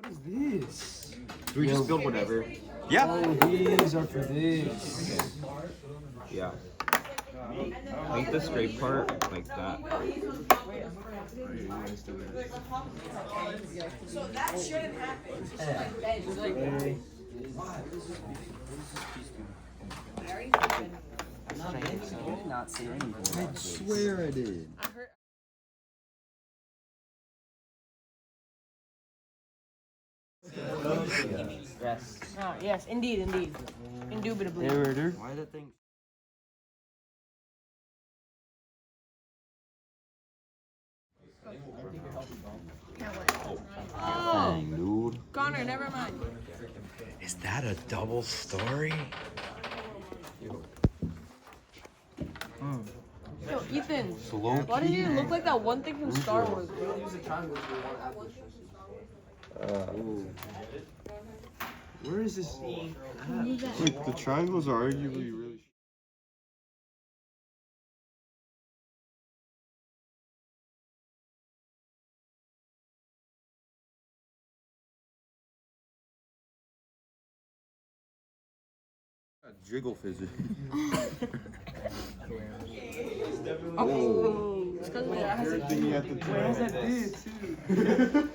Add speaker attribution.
Speaker 1: What is this?
Speaker 2: Do we just build whatever?
Speaker 3: Yeah.
Speaker 1: Oh, these are for this.
Speaker 2: Yeah. Make the straight part like that.
Speaker 4: So that shouldn't happen.
Speaker 3: I did not see anything.
Speaker 1: I swear I did.
Speaker 3: Yes.
Speaker 4: Oh, yes, indeed. Indubitably.
Speaker 3: Why the thing?
Speaker 4: Oh,
Speaker 1: Dang, dude.
Speaker 4: Connor, never mind.
Speaker 1: Is that a double story?
Speaker 4: Yo, Ethan,
Speaker 1: Slow
Speaker 4: why did it look like that one thing from Star Wars?
Speaker 1: Where is this?
Speaker 5: Like, the triangles are arguably really. Jiggle physics.
Speaker 4: Oh, it's because of that.
Speaker 5: Everything you have to do.